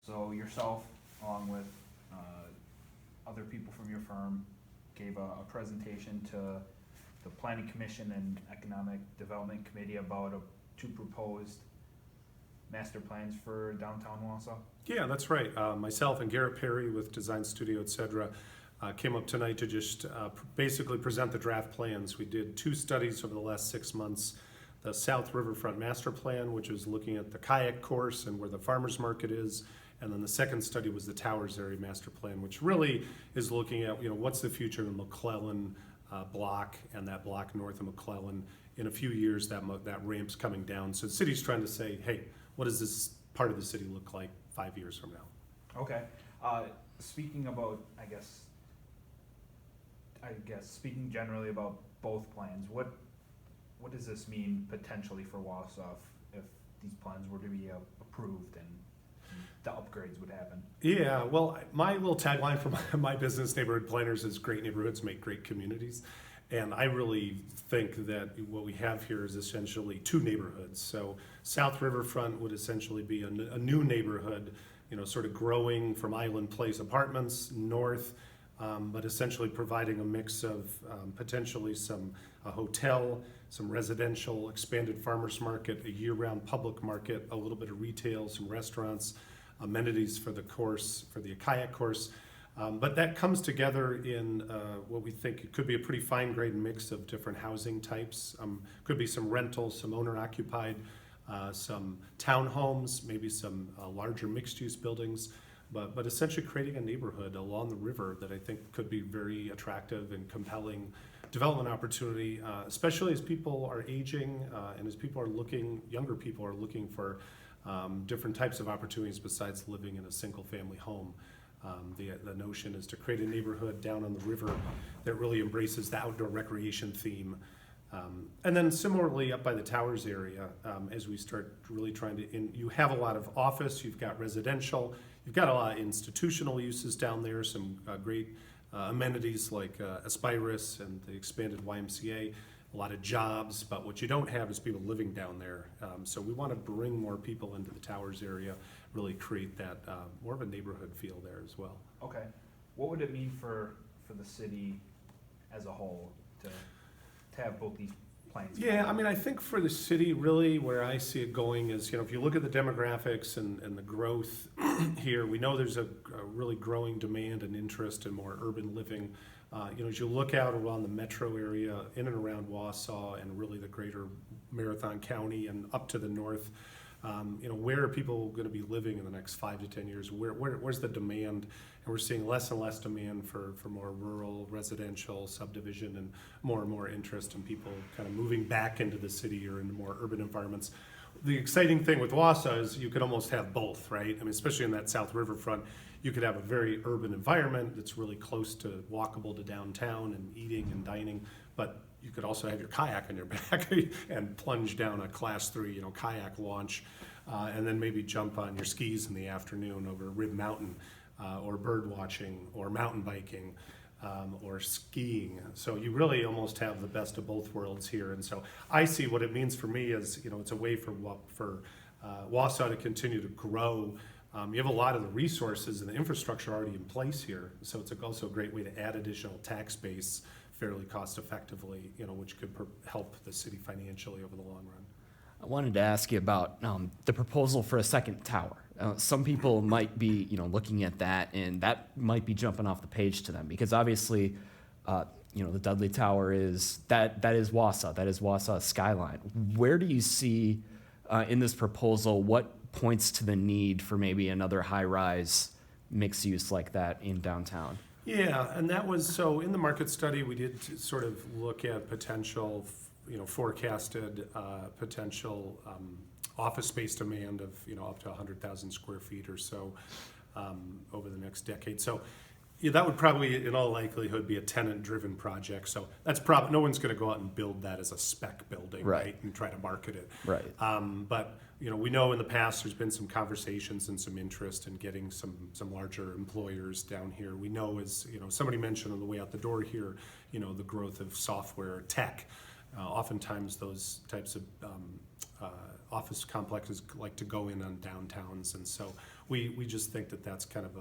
So yourself, along with other people from your firm, gave a presentation to the Planning Commission and Economic Development Committee about two proposed master plans for downtown Wausau. Yeah, that's right. Myself and Garrett Perry with Design Studio, etc., came up tonight to just basically present the draft plans. We did two studies over the last 6 months. The South Riverfront Master Plan, which was looking at the kayak course and where the farmers market is. And then the second study was the Towers Area Master Plan, which really is looking at, what's the future of the McClellan block and that block north of McClellan. In a few years, that ramp's coming down. So the city's trying to say, hey, what does this part of the city look like 5 years from now? Okay. Speaking about, I guess, speaking generally about both plans, what does this mean potentially for Wausau if these plans were to be approved and the upgrades would happen? Yeah, well, my little tagline for my business, Neighborhood Planners, is great neighborhoods make great communities. And I really think that what we have here is essentially two neighborhoods. So South Riverfront would essentially be a new neighborhood, sort of growing from Island Place apartments north, but essentially providing a mix of potentially some hotel, some residential, expanded farmers market, a year-round public market, a little bit of retail, some restaurants, amenities for the course, for the kayak course. But that comes together in what we think could be a pretty fine-grained mix of different housing types. Could be some rentals, some owner-occupied, some townhomes, maybe some larger mixed-use buildings, but essentially creating a neighborhood along the river that I think could be very attractive and compelling development opportunity, especially as people are aging and as people are looking, younger people are looking for different types of opportunities besides living in a single-family home. The notion is to create a neighborhood down on the river that really embraces the outdoor recreation theme. And then similarly up by the Towers area, as we start really trying to, you have a lot of office, you've got residential, you've got a lot of institutional uses down there, some great amenities like Aspirus and the expanded YMCA, a lot of jobs, but what you don't have is people living down there. So we want to bring more people into the Towers area, really create that more of a neighborhood feel there as well. Okay. What would it mean for the city as a whole to have both these plans? Yeah, I mean, I think for the city, really, where I see it going is, if you look at the demographics and the growth here, we know there's a really growing demand and interest in more urban living. As you look out around the metro area, in and around Wausau, and really the greater Marathon County and up to the north, where are people going to be living in the next 5 to 10 years? Where's the demand? And we're seeing less and less demand for more rural, residential subdivision, and more interest in people kind of moving back into the city or into more urban environments. The exciting thing with Wausau is you could almost have both, right? I mean, especially in that South Riverfront, you could have a very urban environment that's really close to walkable to downtown and eating and dining, but you could also have your kayak on your back and plunge down a class 3, kayak launch, and then maybe jump on your skis in the afternoon over Rib Mountain, or bird watching, or mountain biking, or skiing. So you really almost have the best of both worlds here. And so I see what it means for me as, it's a way for Wausau to continue to grow. You have a lot of the resources and the infrastructure already in place here. So it's also a great way to add additional tax base fairly cost effectively, which could help the city financially over the long run. I wanted to ask you about the proposal for a second tower. Some people might be, looking at that, and that might be jumping off the page to them because obviously, the Dudley Tower is that is Wausau, that is Wausau's skyline. Where do you see in this proposal what points to the need for maybe another high-rise mixed use like that in downtown? Yeah, and that was, so in the market study, we did sort of look at potential, forecasted potential office space demand of, up to 100,000 square feet or so over the next decade. So yeah, that would probably, in all likelihood, be a tenant-driven project. So that's probably, no one's going to go out and build that as a spec building, right? And try to market it. Right. But we know in the past there's been some conversations and some interest in getting some larger employers down here. We know, as somebody mentioned on the way out the door here, the growth of software tech. Oftentimes those types of office complexes like to go in on downtowns, and so we just think that that's kind of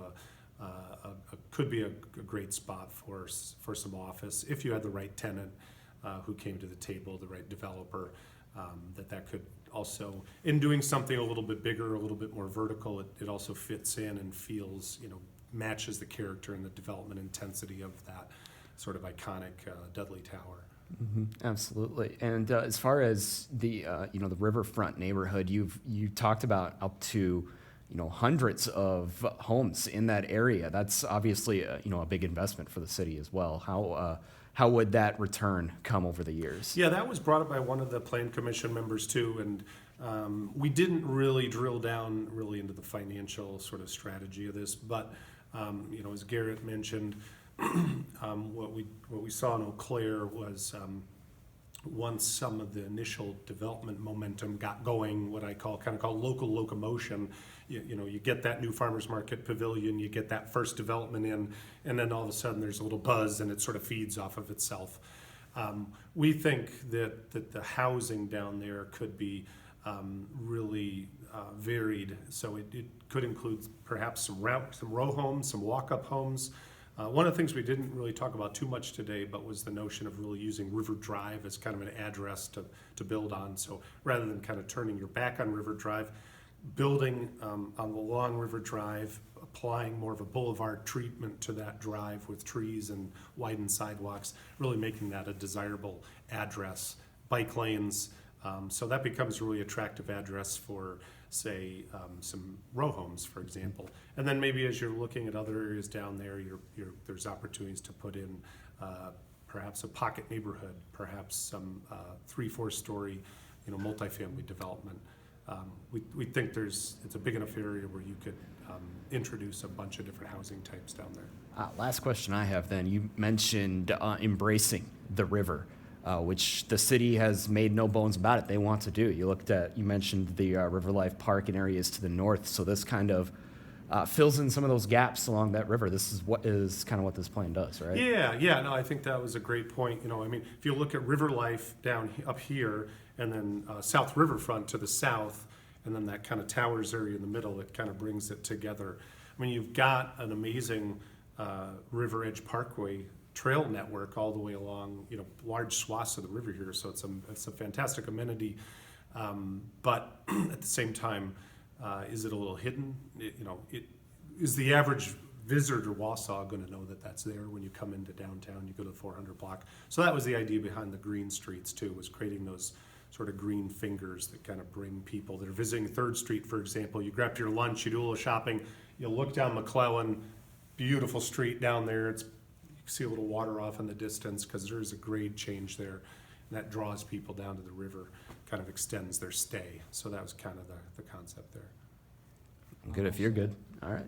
could be a great spot for some office if you had the right tenant who came to the table, the right developer. That could also, in doing something a little bit bigger, a little bit more vertical, it also fits in and feels, matches the character and the development intensity of that sort of iconic Dudley Tower. Absolutely. And as far as the the Riverfront neighborhood, you talked about up to hundreds of homes in that area. That's obviously a big investment for the city as well. How would that return come over the years? Yeah, that was brought up by one of the Plan Commission members too, and we didn't really drill down really into the financial sort of strategy of this, but as Garrett mentioned, what we saw in Eau Claire was once some of the initial development momentum got going, what I call local locomotion. You get that new farmers market pavilion, you get that first development in, and then all of a sudden there's a little buzz and it sort of feeds off of itself. We think that the housing down there could be really varied. So it could include perhaps some row homes, some walk-up homes. One of the things we didn't really talk about too much today, but was the notion of really using River Drive as kind of an address to build on. So rather than kind of turning your back on River Drive, building on the long River Drive, applying more of a boulevard treatment to that drive with trees and widened sidewalks, really making that a desirable address. Bike lanes, so that becomes a really attractive address for, say, some row homes, for example. And then maybe as you're looking at other areas down there, there's opportunities to put in perhaps a pocket neighborhood, perhaps some 3-4 story, multifamily development. We think it's a big enough area where you could introduce a bunch of different housing types down there. Last question I have then. You mentioned embracing the river, which the city has made no bones about it. They want to do. You mentioned the River Life Park and areas to the north. So this kind of fills in some of those gaps along that river. This is what this plan does, right? Yeah. No, I think that was a great point. If you look at River Life up here, and then South Riverfront to the south, and then that kind of towers area in the middle, it kind of brings it together. You've got an amazing River Edge Parkway trail network all the way along, large swaths of the river here. So it's a fantastic amenity, but at the same time, is it a little hidden? Is the average visitor to Wausau going to know that that's there when you come into downtown? You go to the 400 block. So that was the idea behind the green streets too, was creating those sort of green fingers that kind of bring people that are visiting 3rd Street, for example. You grab your lunch, you do a little shopping, you look down McClellan, beautiful street down there. You see a little water off in the distance because there's a grade change there, and that draws people down to the river, kind of extends their stay. So that was kind of the concept there. Good if you're good. All right.